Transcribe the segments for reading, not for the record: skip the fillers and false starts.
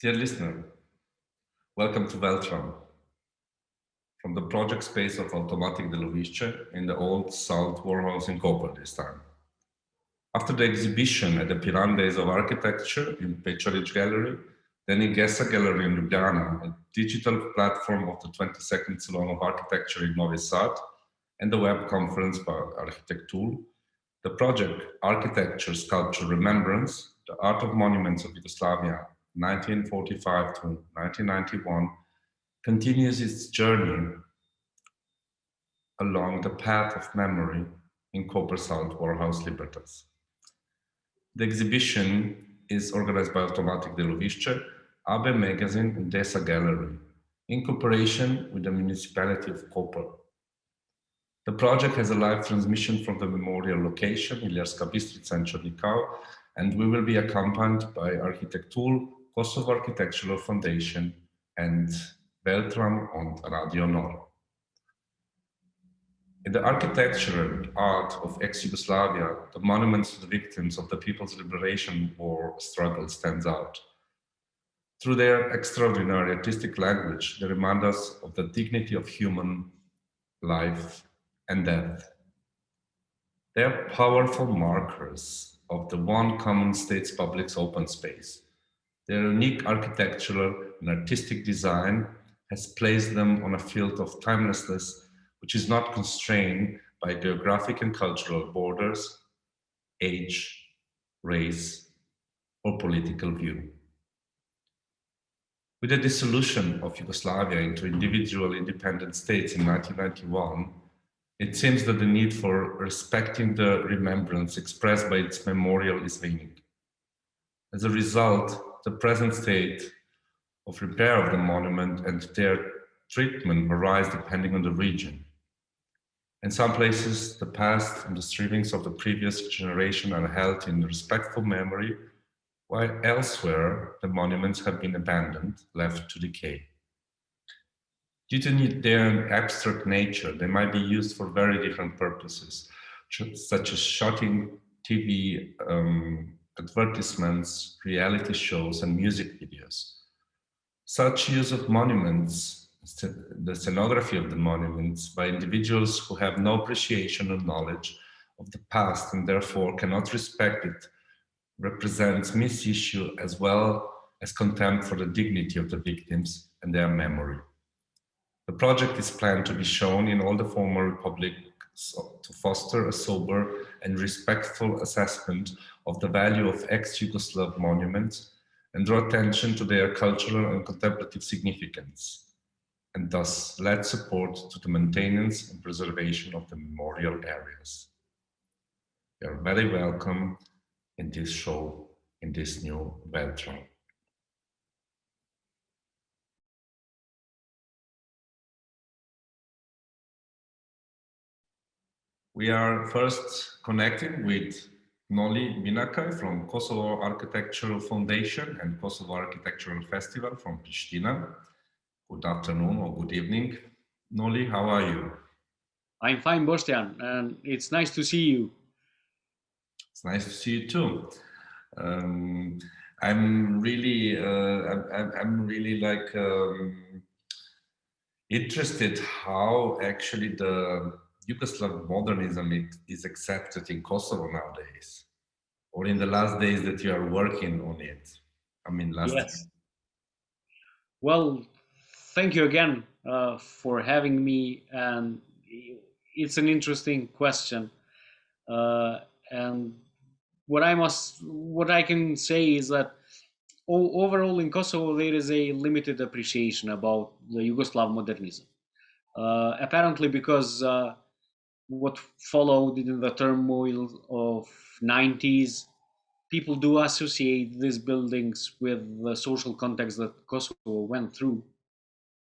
Dear listener, welcome to Weltraum, from the project space of Avtomatik Delovišče in the old salt warehouse in Koper this time. After the exhibition at the Piran Days of Architecture in Pecaric Gallery, then in DESSA Gallery in Ljubljana, a digital platform of the 22nd Salon of Architecture in Novi Sad, and the web conference by Architectuul, the project Architecture Sculpture Remembrance, the Art of Monuments of Yugoslavia, 1945 to 1991, continues its journey along the path of memory in Koper Salt Warehouse Libertas. The exhibition is organized by Avtomatik Delovišče, AB Magazine and DESSA Gallery, in cooperation with the Municipality of Koper. The project has a live transmission from the memorial location, Ilirska, Bistrica and Črni, and we will be accompanied by Architectuul, Kosovo Architectural Foundation, and Weltraum on NORadio. In the architecture and art of ex-Yugoslavia, the monuments to the victims of the People's Liberation War struggle stands out. Through their extraordinary artistic language, they remind us of the dignity of human life and death. They are powerful markers of the one common state's public's open space. Their unique architectural and artistic design has placed them on a field of timelessness, which is not constrained by geographic and cultural borders, age, race, or political view. With the dissolution of Yugoslavia into individual independent states in 1991, it seems that the need for respecting the remembrance expressed by its memorial is waning. As a result, the present state of repair of the monument and their treatment varies depending on the region. In some places, the past and the strivings of the previous generation are held in respectful memory, while elsewhere the monuments have been abandoned, left to decay. Due to their abstract nature, they might be used for very different purposes, such as shooting TV advertisements, reality shows, and music videos. Such use of monuments, the scenography of the monuments, by individuals who have no appreciation or knowledge of the past and therefore cannot respect it, represents misuse as well as contempt for the dignity of the victims and their memory. The project is planned to be shown in all the former republics to foster a sober and respectful assessment of the value of ex-Yugoslav monuments and draw attention to their cultural and contemplative significance, and thus lend support to the maintenance and preservation of the memorial areas. You are very welcome in this show, in this new Weltraum. We are first connecting with Novi Sad from Kosovo Architectural Foundation and Kosovo Architectural Festival from Pristina. Good afternoon or good evening. Noli, how are you? I'm fine, Bostian, and it's nice to see you. It's nice to see you too. I'm really interested how actually the Yugoslav modernism is accepted in Kosovo nowadays, or in the last days that you are working on it. I mean, last Yes. year. Well, thank you again for having me, and it's an interesting question. And what I can say is that overall in Kosovo there is a limited appreciation about the Yugoslav modernism. Apparently, because what followed in the turmoil of 90s, people do associate these buildings with the social context that Kosovo went through,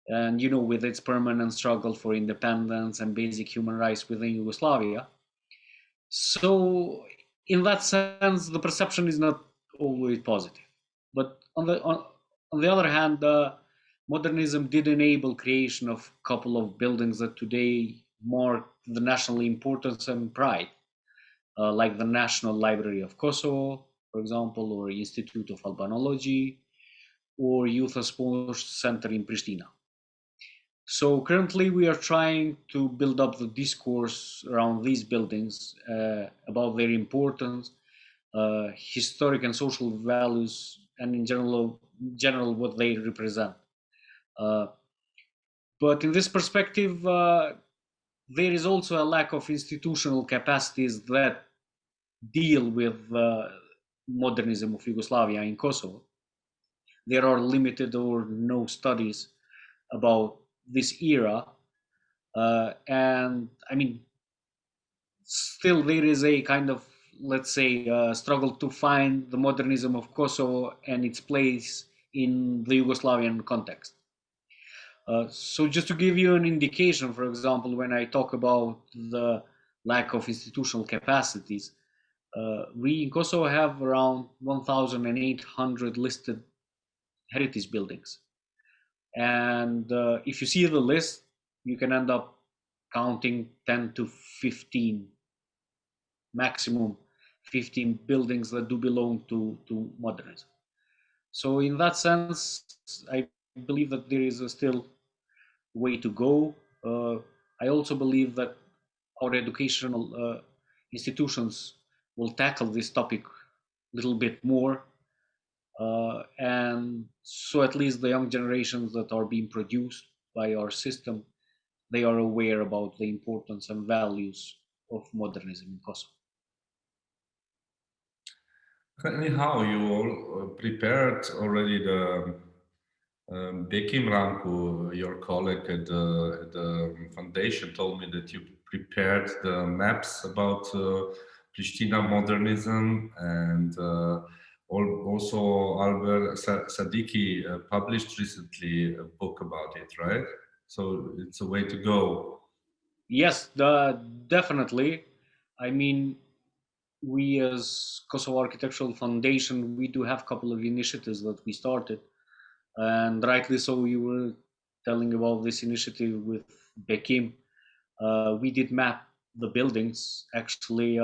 and with its permanent struggle for independence and basic human rights within Yugoslavia. So in that sense, the perception is not always positive. But on the other hand, modernism did enable creation of a couple of buildings that today mark the national importance and pride, like the National Library of Kosovo, for example, or Institute of Albanology, or youth sports center in Pristina. So currently we are trying to build up the discourse around these buildings about their importance, historic and social values, and in general what they represent. But in this perspective, there is also a lack of institutional capacities that deal with modernism of Yugoslavia in Kosovo. There are limited or no studies about this era, and I mean, still there is a kind of, let's say, struggle to find the modernism of Kosovo and its place in the Yugoslavian context. So just to give you an indication, for example, when I talk about the lack of institutional capacities, we in Kosovo have around 1,800 listed heritage buildings. And if you see the list, you can end up counting 10 to 15, maximum 15 buildings that do belong to modernism. So in that sense, I believe that there is still way to go. I also believe that our educational institutions will tackle this topic a little bit more. And so at least the young generations that are being produced by our system, they are aware about the importance and values of modernism in Kosovo. Anyhow, you all prepared already the Bekim Ranku, your colleague at the foundation, told me that you prepared the maps about Pristina modernism, and also Albert Sadiki published recently a book about it, right? So it's a way to go. Yes, definitely. I mean, we as Kosovo Architectural Foundation, we do have a couple of initiatives that we started. And rightly so, you were telling about this initiative with Bekim. We did map the buildings. Actually,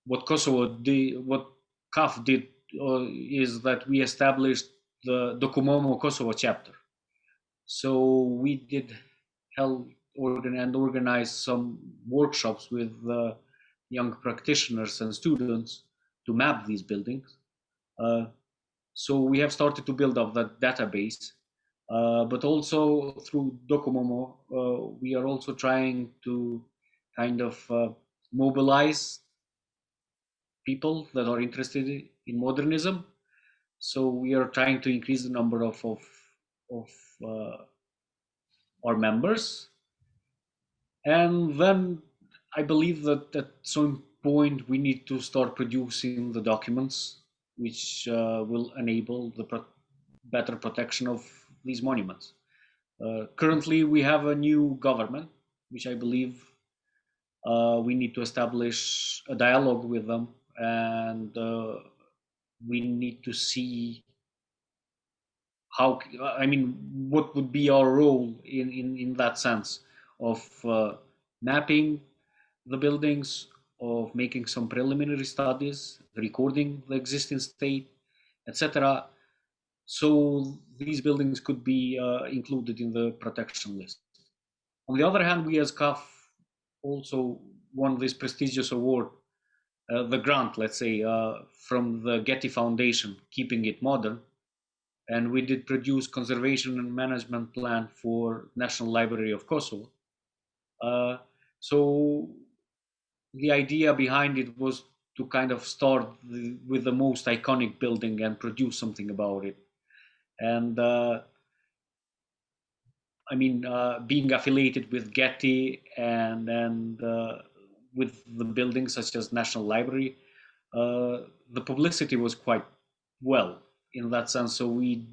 what Kosovo did, what KAF did, is that we established the Dokumomo Kosovo chapter. So we did organize some workshops with young practitioners and students to map these buildings. So we have started to build up that database, but also through Dokumomo, we are also trying to kind of mobilize people that are interested in modernism. So we are trying to increase the number of our members. And then I believe that at some point we need to start producing the documents which will enable the better protection of these monuments. Currently, we have a new government, which I believe we need to establish a dialogue with them, and we need to see how, I mean, what would be our role in that sense of mapping the buildings, of making some preliminary studies, recording the existing state, etc. So these buildings could be included in the protection list. On the other hand, we as KAF also won this prestigious award, the grant, let's say, from the Getty Foundation, Keeping It Modern. And we did produce conservation and management plan for National Library of Kosovo. So the idea behind it was to kind of start with the most iconic building and produce something about it. And I mean, being affiliated with Getty and with the buildings such as National Library, the publicity was quite well in that sense. So we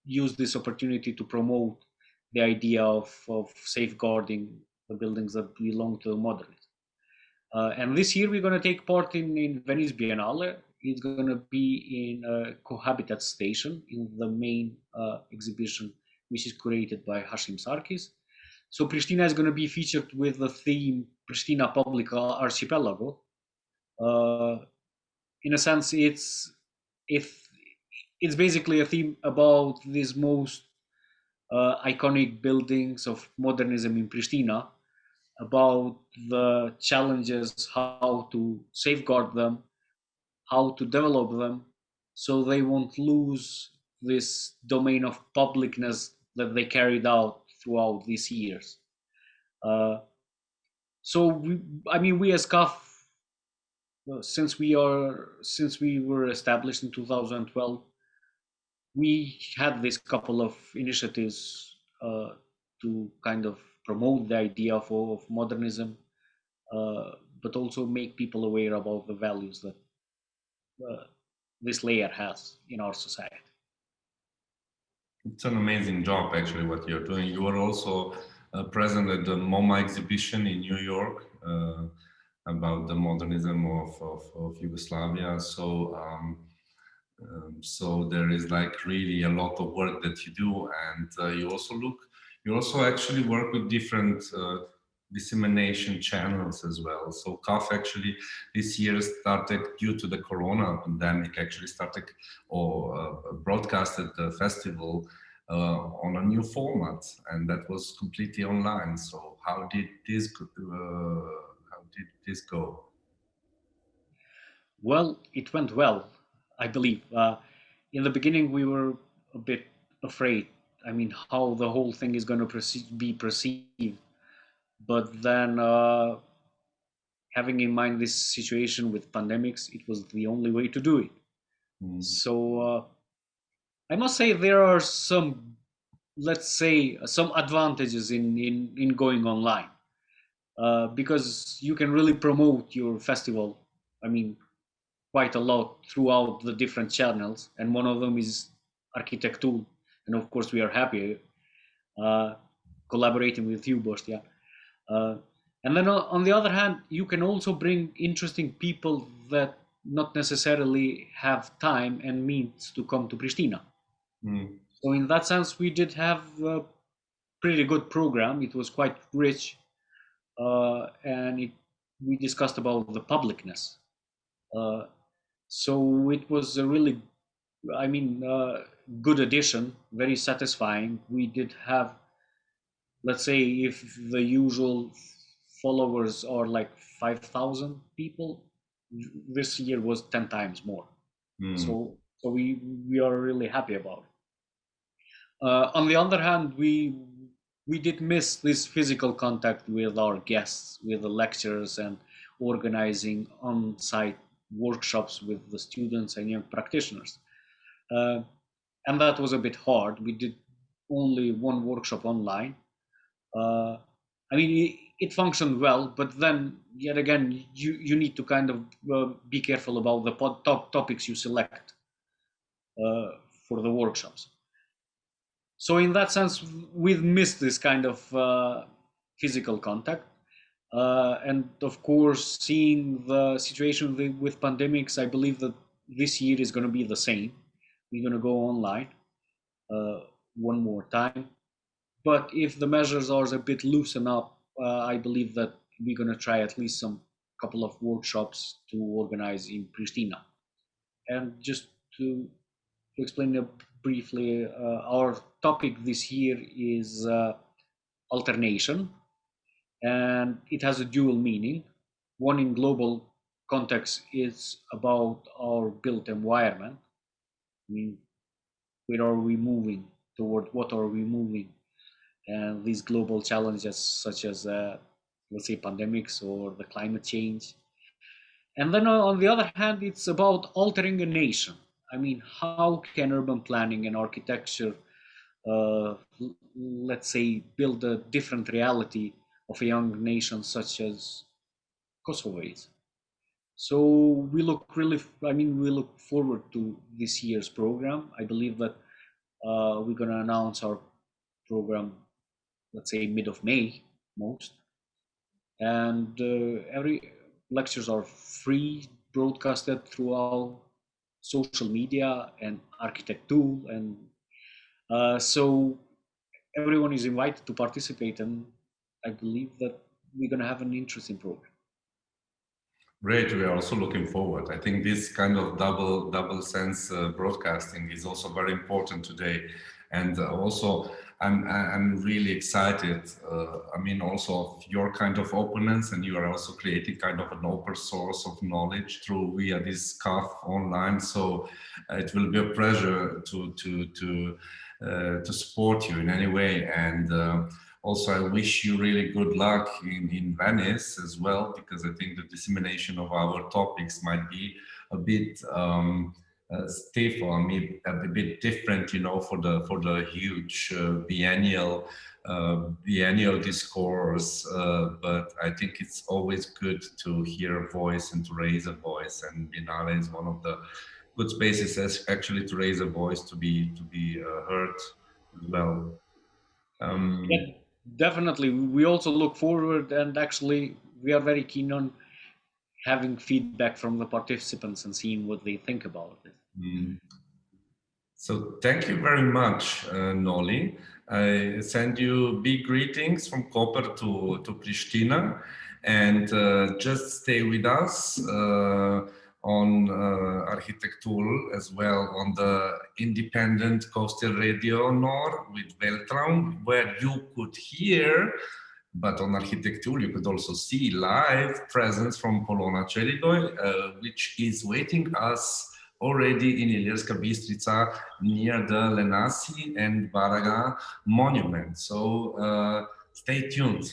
used this opportunity to promote the idea of safeguarding the buildings that belong to the modernists. And this year we're going to take part in Venice Biennale. It's going to be in a Cohabitat station in the main exhibition, which is curated by Hashim Sarkis. So Pristina is going to be featured with the theme Pristina Public Archipelago. In a sense, it's it's basically a theme about these most iconic buildings of modernism in Pristina, about the challenges, how to safeguard them, how to develop them, so they won't lose this domain of publicness that they carried out throughout these years. Uh, so we as CAF, since we were established in 2012, we had this couple of initiatives to kind of promote the idea of modernism, but also make people aware about the values that this layer has in our society. It's an amazing job, actually, what you're doing. You were also present at the MoMA exhibition in New York about the modernism of Yugoslavia. So there is like really a lot of work that you do, and you also actually work with different dissemination channels as well. So CAF actually this year started, due to the Corona pandemic, actually started or broadcasted the festival on a new format, and that was completely online. So how did this go? Well, it went well, I believe. In the beginning, we were a bit afraid. I mean, how the whole thing is going to be perceived. But then, having in mind this situation with pandemics, it was the only way to do it. So I must say there are some, let's say, some advantages in going online, because you can really promote your festival. I mean, quite a lot throughout the different channels, and one of them is Architectuul, and of course we are happy collaborating with you, Bostia. And then on the other hand, you can also bring interesting people that not necessarily have time and means to come to Pristina. So in that sense, we did have a pretty good program. It was quite rich, and we discussed about the publicness. So it was a really, good addition, very satisfying. We did have, let's say, if the usual followers are like 5,000 people, this year was 10 times more. So we are really happy about it. On the other hand, we did miss this physical contact with our guests, with the lecturers, and organizing on-site workshops with the students and young practitioners. And that was a bit hard. We did only one workshop online. It functioned well, but then yet again, you need to kind of be careful about the topics you select for the workshops. So in that sense, we've missed this kind of physical contact. And of course, seeing the situation with pandemics, I believe that this year is going to be the same. We're going to go online one more time. But if the measures are a bit loosened up, I believe that we're going to try at least some couple of workshops to organize in Pristina. And just to explain briefly, our topic this year is alternation, and it has a dual meaning. One in global context is about our built environment. I mean, where are we moving toward? What are we moving? And these global challenges, such as let's say pandemics or the climate change. And then on the other hand, it's about altering a nation. I mean, how can urban planning and architecture, let's say, build a different reality of a young nation such as Kosovo is? So we look forward to this year's program. I believe that we're going to announce our program, let's say, mid of May most. And every lectures are free, broadcasted throughout social media and Architectuul, and so everyone is invited to participate, and I believe that we're going to have an interesting program. Great. We are also looking forward. I think this kind of double sense broadcasting is also very important today, and also I'm really excited. I mean, also of your kind of openness, and you are also creating kind of an open source of knowledge through via this CAF online. So it will be a pleasure to support you in any way. And also, I wish you really good luck in Venice as well, because I think the dissemination of our topics might be a bit stiff, or a bit different, you know, for the huge biennial discourse. But I think it's always good to hear a voice and to raise a voice, and Biennale is one of the good spaces as actually to raise a voice, to be heard as well. Yeah, definitely. We also look forward, and actually, we are very keen on having feedback from the participants and seeing what they think about it. So thank you very much, Noli. I send you big greetings from Koper to Pristina, and just stay with us on Architectuul as well, on the independent coastal radio NOR with Weltraum, where you could hear, but on Architectuul you could also see live presence from Polona Čeligoj, which is waiting us already in Ilirska Bistrica near the Lenasi and Baraga monument. So stay tuned.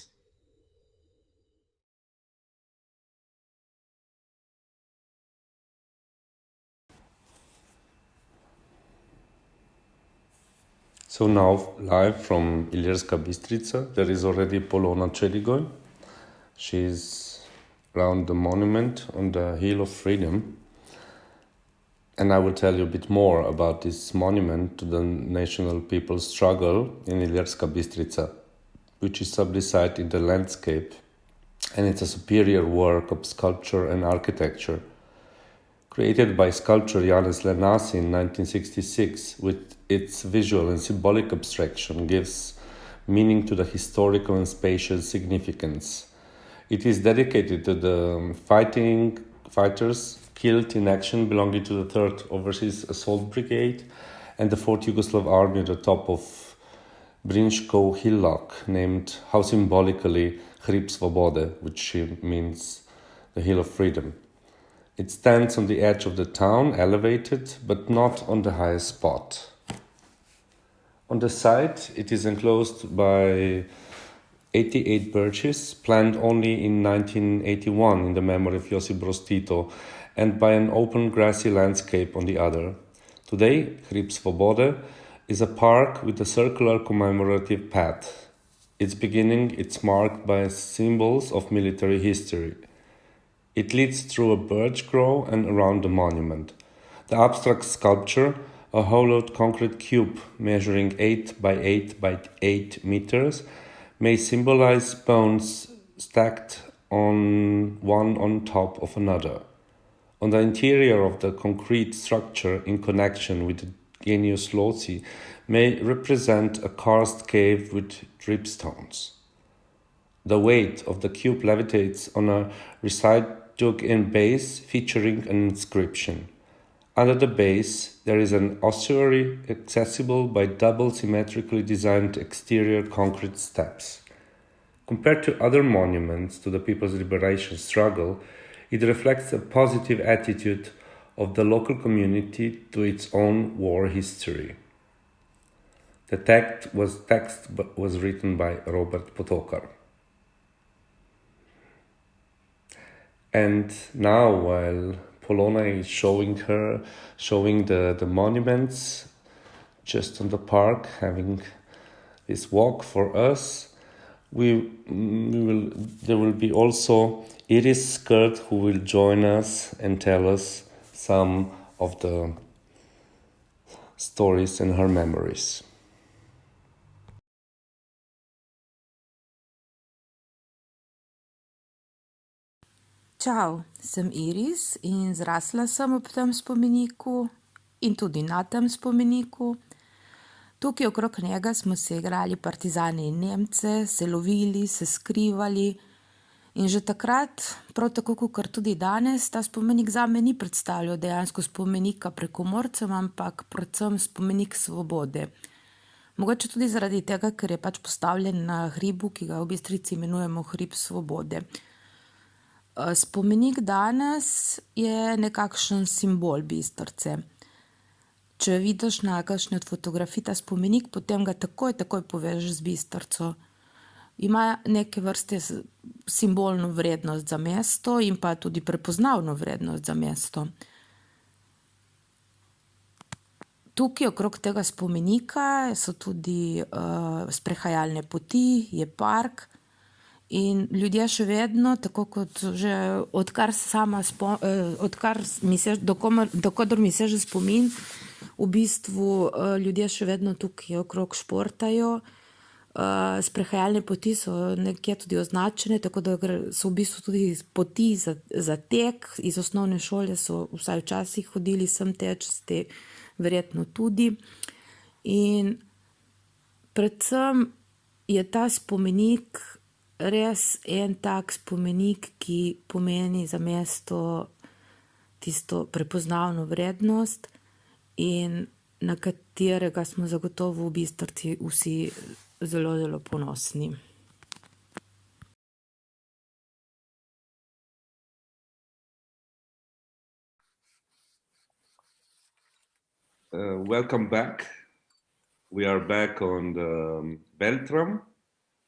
So now, live from Ilirska Bistrica, there is already Polona Čeligoj. She's around the monument on the Hill of Freedom. And I will tell you a bit more about this monument to the national people's struggle in Ilirska Bistrica, which is sub-site in the landscape. And it's a superior work of sculpture and architecture. Created by sculptor Janez Lenasi in 1966, with its visual and symbolic abstraction, gives meaning to the historical and spatial significance. It is dedicated to the fighters killed in action belonging to the 3rd Overseas Assault Brigade and the 4th Yugoslav Army at the top of Brinškov hillock, named how symbolically Hrib Svobode, which means the Hill of Freedom. It stands on the edge of the town, elevated, but not on the highest spot. On the site, it is enclosed by 88 birches, planted only in 1981 in the memory of Josip Broz Tito, and by an open grassy landscape on the other. Today, Hrib Svobode is a park with a circular commemorative path. Its beginning is marked by symbols of military history. It leads through a birch grove and around the monument. The abstract sculpture, a hollowed concrete cube measuring 8 by 8 by 8 meters, may symbolize bones stacked one on top of another. On the interior of the concrete structure, in connection with the Genius Loci, may represent a karst cave with dripstones. The weight of the cube levitates on a recite-dug-in base featuring an inscription. Under the base, there is an ossuary accessible by double symmetrically designed exterior concrete steps. Compared to other monuments to the people's liberation struggle, it reflects a positive attitude of the local community to its own war history. The text was written by Robert Potokar. And now, while Polona is showing the monuments just on the park, having this walk for us, there will be also Iris Skrt, who will join us and tell us some of the stories and her memories. Čau, sem Iris in zrasla sem ob tem spomeniku in tudi na tem spomeniku. Tukaj okrog njega smo se igrali partizani in Nemce, se lovili, se skrivali In že takrat, prav tako kot tudi danes, ta spomenik zame ni predstavljal dejansko spomenika prekomorcem, ampak predvsem spomenik svobode. Mogoče tudi zaradi tega, ker je pač postavljen na hribu, ki ga v Bistrici imenujemo hrib svobode. Spomenik danes je nekakšen simbol Bistrice. Če vidiš na kakšni od fotografij ta spomenik, potem ga takoj povežeš z Bistrico. Ima neke vrste simbolno vrednost za mesto in pa tudi prepoznavno vrednost za mesto. Tukaj okrog tega spomenika so tudi sprehajalne poti, je park in ljudje še vedno, tako kot že dokodar mi seže spomin, v bistvu ljudje še vedno tukaj okrog športajo. Sprehajalne poti so nekje tudi označene, tako da so v bistvu tudi poti za tek. Iz osnovne šole so vsaj včasih hodili sem teč, ste verjetno tudi. In predvsem je ta spomenik res en tak spomenik, ki pomeni za mesto tisto prepoznavno vrednost in na katerega smo zagotovo v Bistrici vsi zelo ponosni. Welcome back. We are back on the Weltraum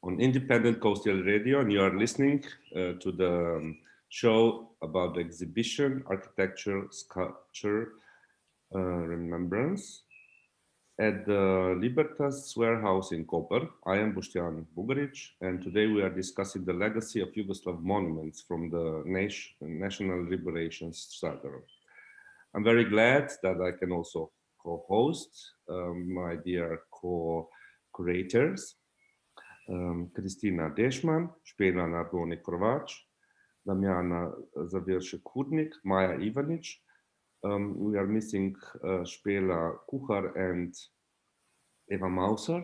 on Independent Coastal Radio, and you are listening to the show about the exhibition Architecture, Sculpture, Remembrance at the Libertas warehouse in Koper. I am Boštjan Bugarič, and today we are discussing the legacy of Yugoslav monuments from the National Liberation Struggle. I'm very glad that I can also co-host my dear co-curators, Kristina Dešman, Špela Nardoni-Krovač, Damjana Zaviršek-Hudnik, Maja Ivanić. We are missing Špela Kuhar and Eva Mauser,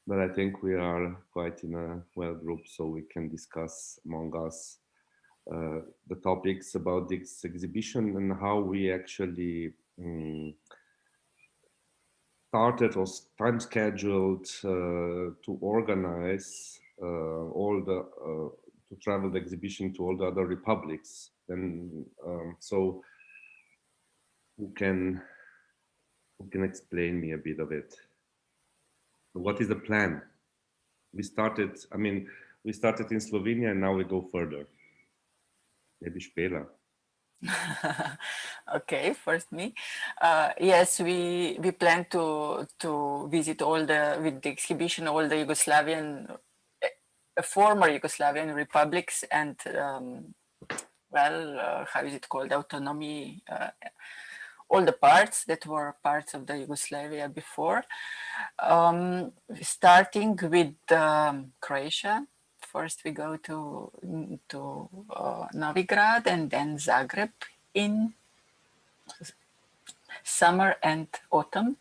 but I think we are quite in a well group, so we can discuss among us the topics about this exhibition and how we actually started or time scheduled to organize to travel the exhibition to all the other republics. And so who can explain me a bit of it? What is the plan? We started in Slovenia and now we go further. Maybe Špela. Okay, first me. Yes, we plan to visit with the exhibition all the former Yugoslavian republics and how is it called? Autonomy. All the parts that were parts of the Yugoslavia before, starting with Croatia. First we go to Novi Grad and then Zagreb in summer and autumn.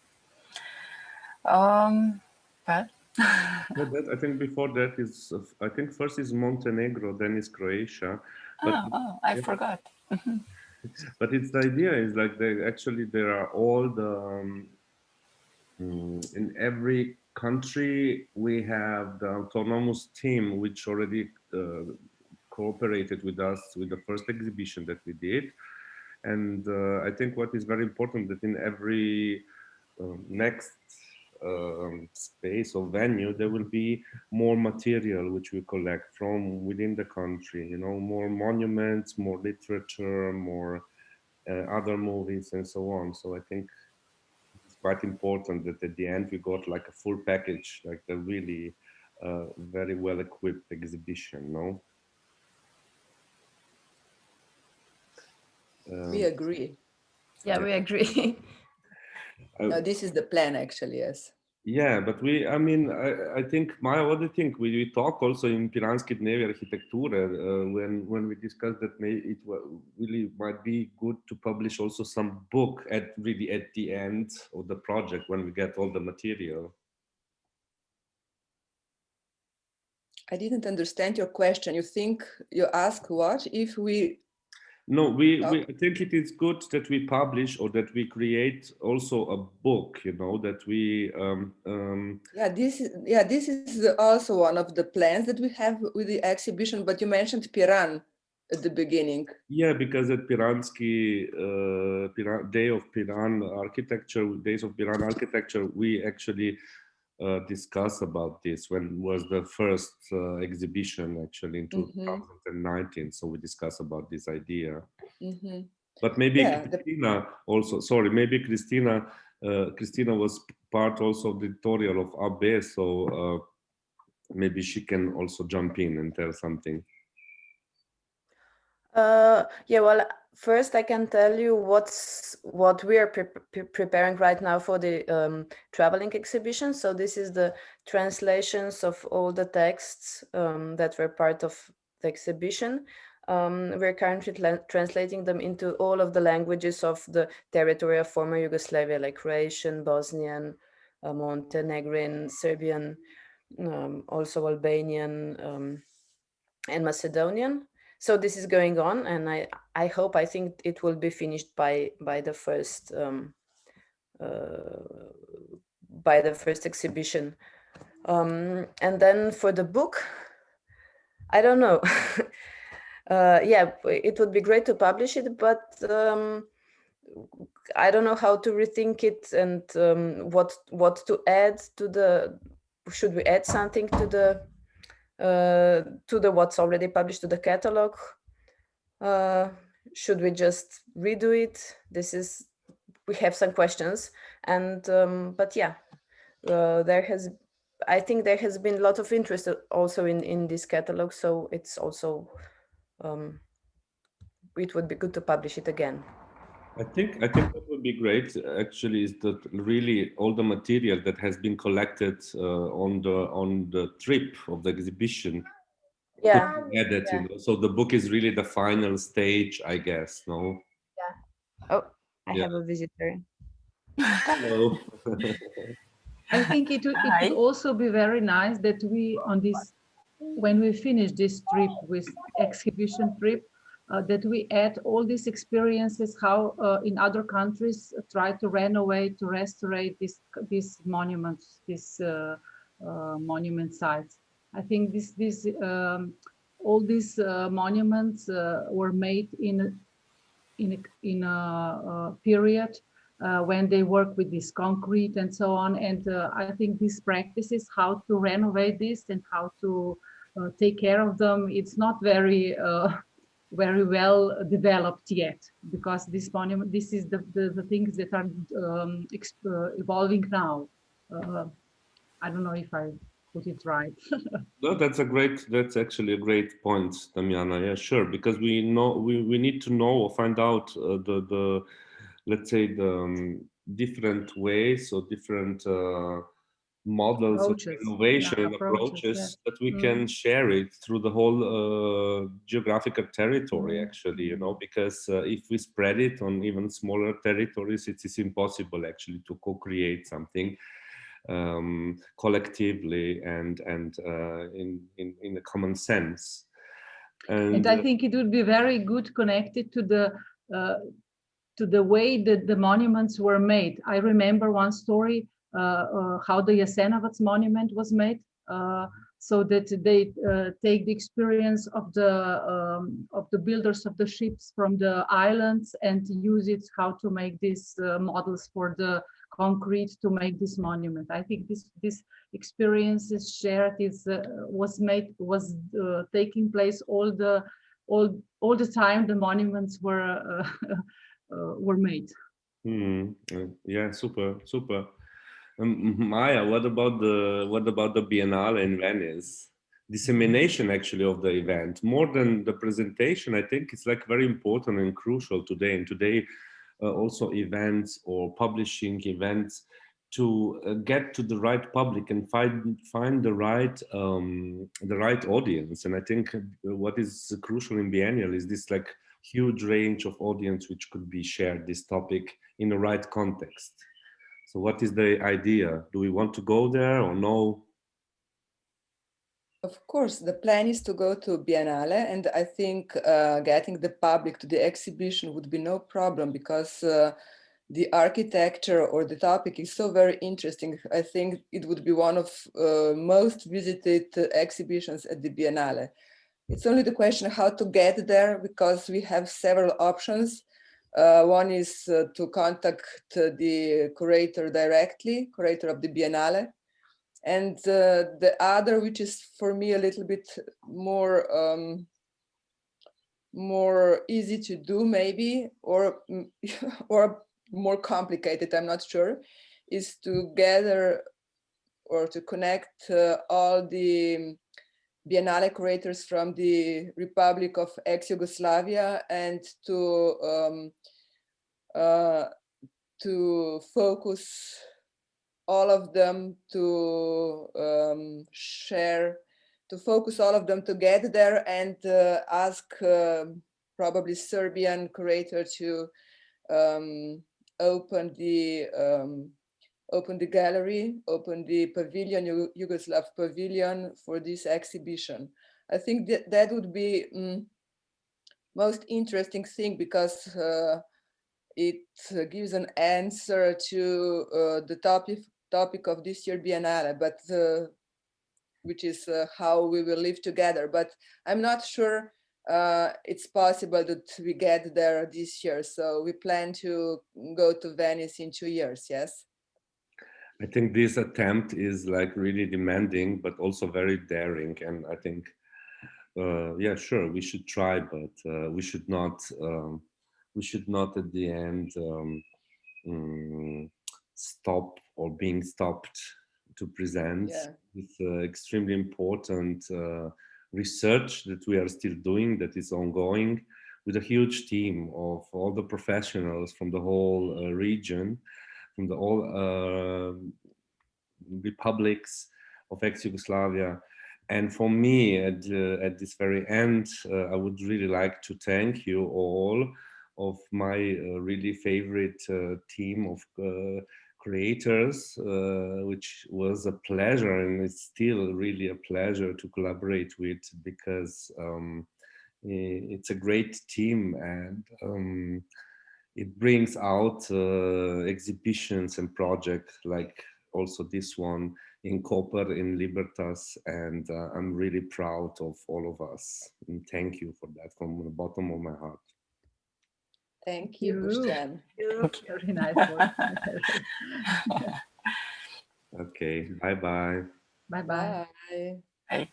I think before that is, I think first is Montenegro, then is Croatia. But I forgot. But it's the idea is like there are all the in every country we have the autonomous team which already cooperated with us with the first exhibition that we did, and I think what is very important that in every next space or venue there will be more material which we collect from within the country, you know, more monuments, more literature, more other movies and so on. So I think it's quite important that at the end we got like a full package, like a really very well equipped exhibition, no? We agree. Yeah, we agree. No, this is the plan actually, yes. Yeah, but I think my other thing, we talk also in Piranski Dnevi Arhitekture when we discussed that it really might be good to publish also some book at the end of the project when we get all the material. I didn't understand your question. You ask what if we? No, I think it is good that we publish or that we create also a book, you know, that we this is also one of the plans that we have with the exhibition, but you mentioned Piran at the beginning. Yeah, because at Piransky Day of Piran Architecture, Days of Piran Architecture, we actually discuss about this when was the first exhibition actually in 2019. So we discuss about this idea. But maybe Christina also, sorry, maybe Christina was part also of the editorial of AB, so maybe she can also jump in and tell something. Yeah, well, first I can tell you what we are preparing right now for the traveling exhibition. So this is the translations of all the texts that were part of the exhibition. We're currently translating them into all of the languages of the territory of former Yugoslavia, like Croatian, Bosnian, Montenegrin, Serbian, also Albanian, and Macedonian. So this is going on, and I think it will be finished by the first exhibition. And then for the book, I don't know. Yeah, it would be great to publish it, but I don't know how to rethink it and what to add to the. Should we add something to the what's already published, to the catalog? Should we just redo it? We have some questions, and but yeah, I think there has been a lot of interest also in this catalog, so it's also it would be good to publish it again. I think what would be great actually is that really all the material that has been collected on the trip of the exhibition could be added, you know? So the book is really the final stage, I guess. No. Yeah. Oh, I have a visitor. Hello. I think it would also be very nice that we when we finish this trip with exhibition trip, that we add all these experiences, how in other countries try to renovate, to restore these monuments, these monument sites. I think all these monuments were made in a period when they work with this concrete and so on. And I think these practices, how to renovate this and how to take care of them, it's not very well developed yet, because this is the things that are evolving now. I don't know if I put it right. No, that's actually a great point, Damiana. Yeah, sure, because we need to know or find out the let's say the different ways or different models of innovation and approaches that we can share it through the whole geographical territory, actually, you know, because if we spread it on even smaller territories, it is impossible actually to co-create something collectively and in a common sense. And I think it would be very good connected to the way that the monuments were made. I remember one story how the Jasenovac monument was made, so that they take the experience of the builders of the ships from the islands and use it how to make these models for the concrete to make this monument. I think this experience is shared. Was taking place all the time the monuments were made. Yeah, super. Maya, what about the Biennale in Venice? Dissemination actually of the event, more than the presentation, I think it's like very important and crucial today. And today also events or publishing events to get to the right public and find the right audience. And I think what is crucial in Biennial is this like huge range of audience which could be shared this topic in the right context. So what is the idea? Do we want to go there or no? Of course, the plan is to go to Biennale, and I think getting the public to the exhibition would be no problem because the architecture or the topic is so very interesting. I think it would be one of most visited exhibitions at the Biennale. It's only the question how to get there because we have several options. One is to contact the curator directly, curator of the Biennale. And the other, which is for me a little bit more easy to do maybe, or more complicated, I'm not sure, is to gather or to connect all the Biennale curators from the Republic of ex-Yugoslavia and to focus all of them to focus all of them together and ask probably Serbian curator to open the gallery, open the pavilion, Yugoslav pavilion for this exhibition. I think that would be most interesting thing because it gives an answer to the topic of this year Biennale, but which is how we will live together. But I'm not sure it's possible that we get there this year. So we plan to go to Venice in 2 years, yes? I think this attempt is like really demanding, but also very daring. And I think, yeah, sure, we should try, but we should not at the end stop or being stopped to present. Yeah. It's extremely important research that we are still doing, that is ongoing, with a huge team of all the professionals from the whole region, from the all republics of ex-Yugoslavia. And for me, at this very end, I would really like to thank you all of my really favorite team of creators, which was a pleasure, and it's still really a pleasure to collaborate with, because it's a great team, and it brings out exhibitions and projects like also this one in Koper, in Libertas, and I'm really proud of all of us. And thank you for that from the bottom of my heart. Thank you, Boštjan. Very nice work. Okay, bye-bye. Bye-bye. Bye. Bye.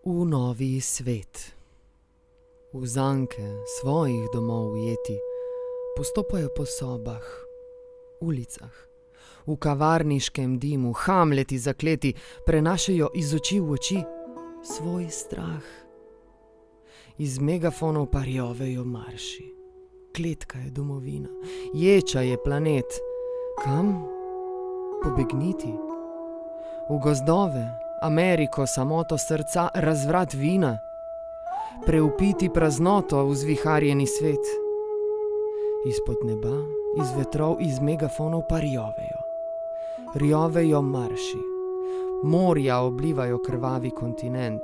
V novi svet. V zanke svojih domov ujeti postopajo po sobah, ulicah. V kavarniškem dimu Hamleti zakleti prenašajo iz oči v oči svoj strah. Iz megafonov pa rjovejo marši. Kletka je domovina, ječa je planet. Kam pobegniti? V gozdove, Ameriko, samoto srca, razvrat vina. Preupiti praznoto v zviharjeni svet. Izpod neba, iz vetrov, iz megafonov pa rjovejo. Rjovejo marši. Morja oblivajo krvavi kontinent.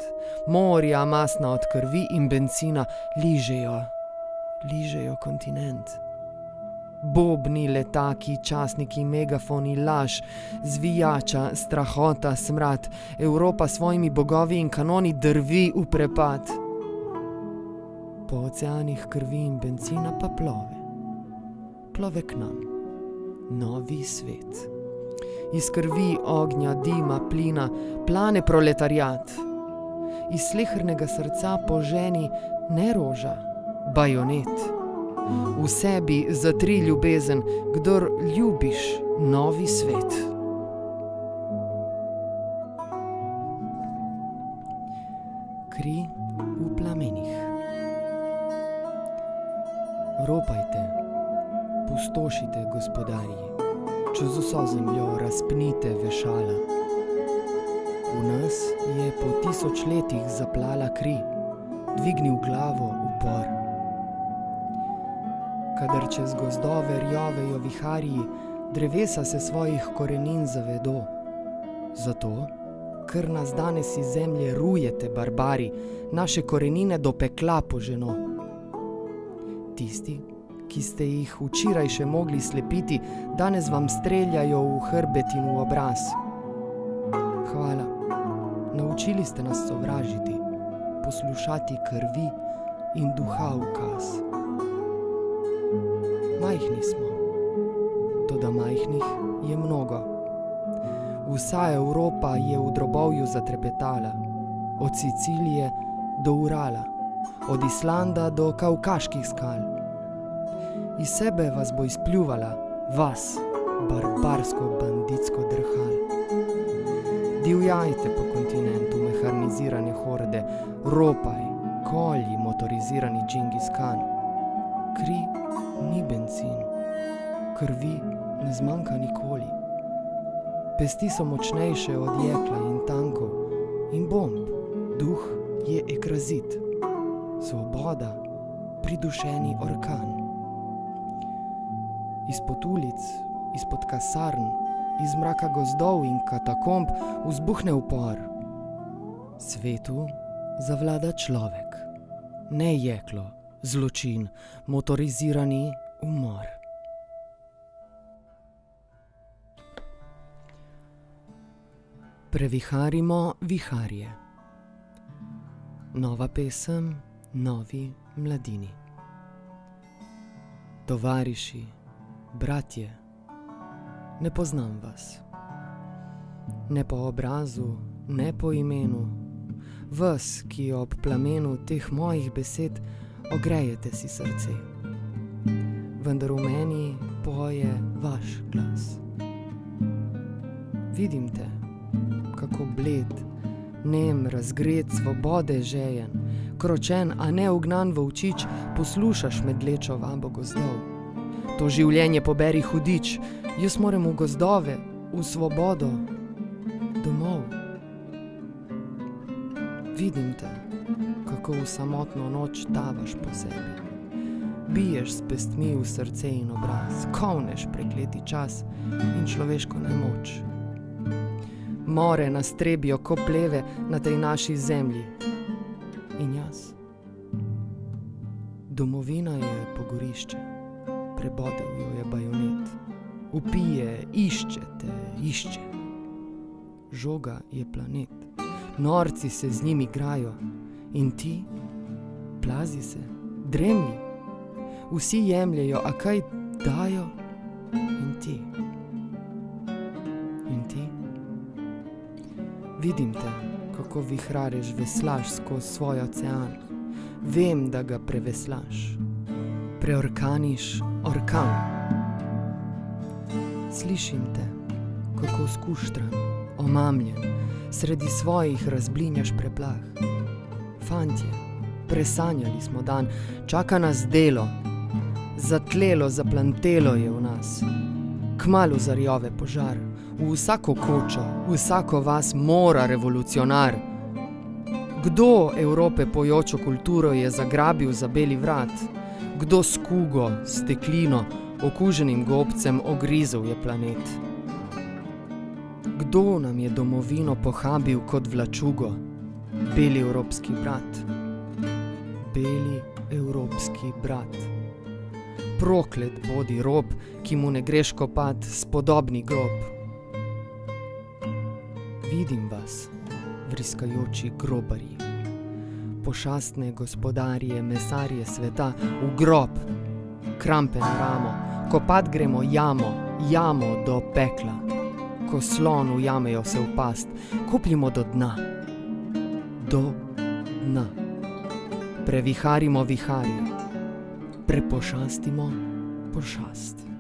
Morja masna od krvi in bencina ližejo kontinent. Bobni, letaki, časniki, megafoni, laž, zvijača, strahota, smrad, Evropa s svojimi bogovi in kanoni drvi v prepad. Po oceanih krvi in bencina pa plove k nam, novi svet. Iz krvi, ognja, dima, plina, plane proletariat. Iz slehrnega srca poženi ne roža, bajonet. V sebi zatri ljubezen, kdor ljubiš novi svet. Kri v plamenih. Ropajte, opustošite, gospodarji, čez vso zemljo razpnite vešala. V nas je po 1000 letih zaplala kri, dvignil glavo upor. Kadar čez gozdove rjovejo viharji, drevesa se svojih korenin zavedo. Zato, ker nas danes iz zemlje rujete, barbari, naše korenine do pekla poženo. Tisti, ki ste jih včeraj še mogli slepiti, danes vam streljajo v hrbet in v obraz. Hvala, naučili ste nas sovražiti, poslušati krvi in duha ukaz. Majhni smo, toda majhnih je mnogo. Vsa Evropa je v drobovju zatrepetala, od Sicilije do Urala, od Islanda do kavkaških skal. Iz sebe vas bo izpljuvala, vas, barbarsko-banditsko drhal. Divjajte po kontinentu mehanizirane horde, ropaj, kolji motorizirani Džingis Khan. Kri ni bencin, krvi ne zmanjka nikoli. Pesti so močnejše od jekla in tankov in bomb, duh je ekrazit, svoboda, pridušeni orkan. Izpod ulic, izpod kasarn, iz mraka gozdov in katakomb vzbuhne upor. Svetu zavlada človek, ne jeklo, zločin, motorizirani umor. Previharimo viharje. Nova pesem, novi mladini. Tovariši, bratje, ne poznam vas. Ne po obrazu, ne po imenu. Vas, ki ob plamenu teh mojih besed ogrejete si srce. Vendar v meni poje vaš glas. Vidim te, kako bled, nem, razgret, svobode žejen, kročen, a ne ugnan v učič, poslušaš medlečo vabo gozdov. To življenje poberi hudič, jaz moram v gozdove, v svobodo, domov. Vidim te, kako v samotno noč tavaš po sebi. Biješ s pestmi v srce in obraz, kovneš prekleti čas in človeško nemoč. More nas trebijo ko pleve na tej naši zemlji. In jaz. Domovina je pogorišče, prebodel jo je bajonet. Upije, išče. Žoga je planet. Norci se z njim igrajo. In ti, plazi se, dremlji. Vsi jemljejo, a kaj dajo? In ti. Vidim te, kako vihrareš veslaš skozi svoj ocean. Vem, da ga preveslaš. Preorkaniš orkan. Slišim te, kako skuštran, omamljen, sredi svojih razblinjaš preplah. Fantje, presanjali smo dan, čaka nas delo. Zatlelo, zaplantelo je v nas. Kmalu zarjove požar. V vsako kočo, vsako vas mora revolucionar. Kdo Evrope pojočo kulturo je zagrabil za beli vrat? Kdo s kugo, steklino, okuženim gobcem ogrizel je planet? Kdo nam je domovino pohabil kot vlačugo? Beli evropski brat. Beli evropski brat. Proklet bodi rob, ki mu ne greš kopat spodobni grob. Vidim vas, vriskajoči grobarji, pošastne gospodarje, mesarje sveta, v grob, krampe na ramo, kopat gremo jamo do pekla, ko slon ujamejo se v past, kopljimo do dna. Previharimo viharje, prepošastimo pošast.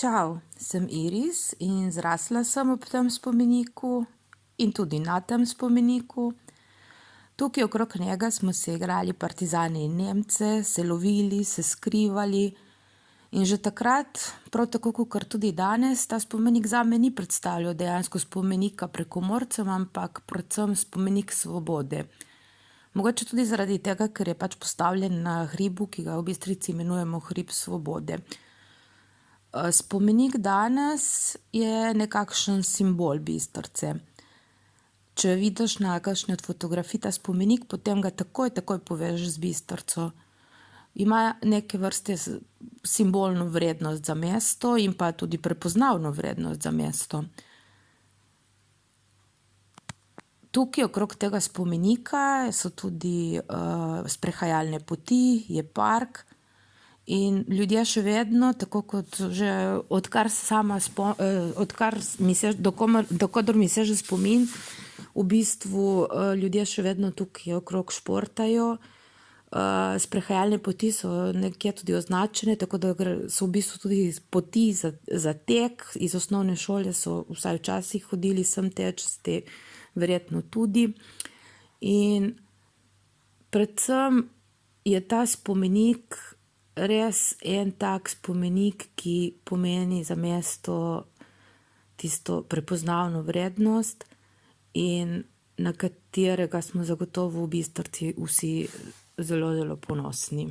Čau, sem Iris in zrasla sem ob tem spomeniku in tudi na tem spomeniku. Tukaj okrog njega smo se igrali partizani in Nemce, se lovili, se skrivali in že takrat, prav tako kot tudi danes, ta spomenik zame ni predstavljal dejansko spomenika prekomorcem, ampak predvsem spomenik svobode. Mogoče tudi zaradi tega, ker je pač postavljen na hribu, ki ga v Bistrici imenujemo hrib svobode. Spomenik danes je nekakšen simbol Bistrice. Če vidiš na kakšni od fotografij ta spomenik, potem ga takoj povežeš z Bistrico. Ima neke vrste simbolno vrednost za mesto in pa tudi prepoznavno vrednost za mesto. Tukaj okrog tega spomenika so tudi sprehajalne poti, je park in ljudje še vedno, tako kot že dokler mi seže spomin, v bistvu ljudje še vedno tukaj okrog športajo. Sprehajalne poti so nekje tudi označene, tako da so v bistvu tudi poti za tek. Iz osnovne šole so vsaj včasih hodili sem teč, ste verjetno tudi. In predvsem je ta spomenik res en tak spomenik, ki pomeni za mesto tisto prepoznavno vrednost in na katerega smo zagotovo v Bistrici vsi zelo ponosni.